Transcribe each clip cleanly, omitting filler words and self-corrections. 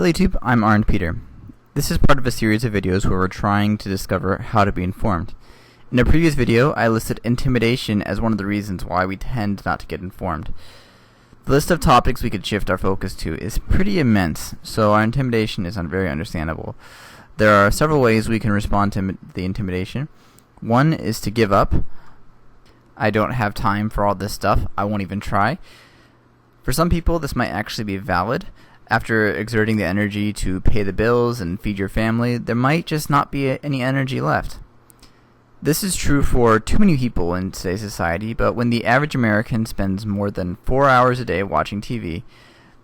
Hello YouTube, I'm Arend Peter. This is part of a series of videos where we're trying to discover how to be informed. In a previous video, I listed intimidation as one of the reasons why we tend not to get informed. The list of topics we could shift our focus to is pretty immense, so our intimidation is very understandable. There are several ways we can respond to the intimidation. One is to give up. I don't have time for all this stuff, I won't even try. For some people, this might actually be valid. After exerting the energy to pay the bills and feed your family, there might just not be any energy left. This is true for too many people in today's society, but when the average American spends more than 4 hours a day watching TV,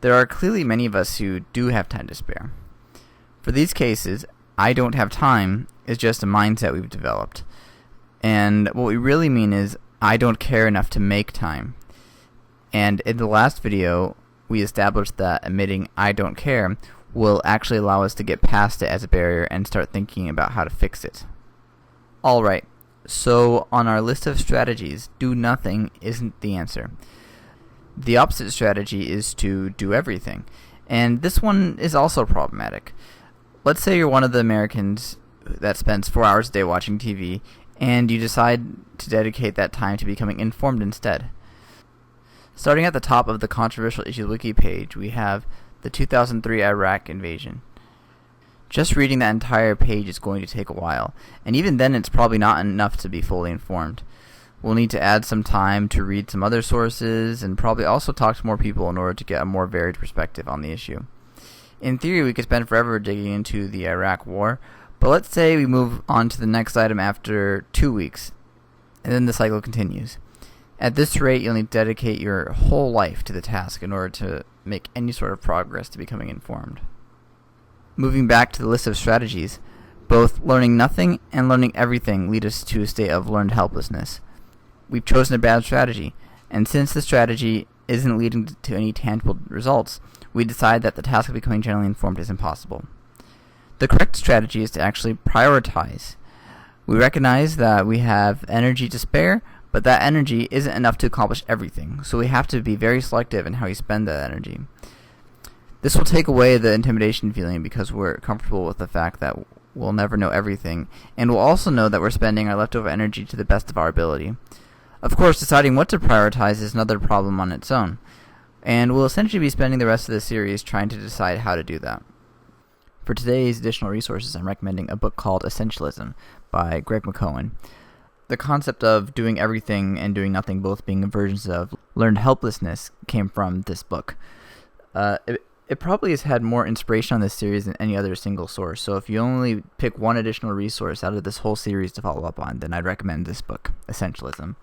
there are clearly many of us who do have time to spare. For these cases, I don't have time is just a mindset we've developed. And what we really mean is, I don't care enough to make time. And in the last video, we established that admitting I don't care will actually allow us to get past it as a barrier and start thinking about how to fix it. Alright, so on our list of strategies, do nothing isn't the answer. The opposite strategy is to do everything, and this one is also problematic. Let's say you're one of the Americans that spends 4 hours a day watching TV, and you decide to dedicate that time to becoming informed instead. Starting at the top of the Controversial Issues Wiki page, we have the 2003 Iraq invasion. Just reading that entire page is going to take a while, and even then it's probably not enough to be fully informed. We'll need to add some time to read some other sources, and probably also talk to more people in order to get a more varied perspective on the issue. In theory, we could spend forever digging into the Iraq war, but let's say we move on to the next item after 2 weeks, and then the cycle continues. At this rate, you'll need to dedicate your whole life to the task in order to make any sort of progress to becoming informed. Moving back to the list of strategies, both learning nothing and learning everything lead us to a state of learned helplessness. We've chosen a bad strategy, and since the strategy isn't leading to any tangible results, we decide that the task of becoming generally informed is impossible. The correct strategy is to actually prioritize. We recognize that we have energy to spare, but that energy isn't enough to accomplish everything, so we have to be very selective in how we spend that energy. This will take away the intimidation feeling because we're comfortable with the fact that we'll never know everything, and we'll also know that we're spending our leftover energy to the best of our ability. Of course, deciding what to prioritize is another problem on its own, and we'll essentially be spending the rest of the series trying to decide how to do that. For today's additional resources, I'm recommending a book called Essentialism by McKeown. The concept of doing everything and doing nothing, both being versions of learned helplessness, came from this book. It probably has had more inspiration on this series than any other single source, so if you only pick one additional resource out of this whole series to follow up on, then I'd recommend this book, Essentialism.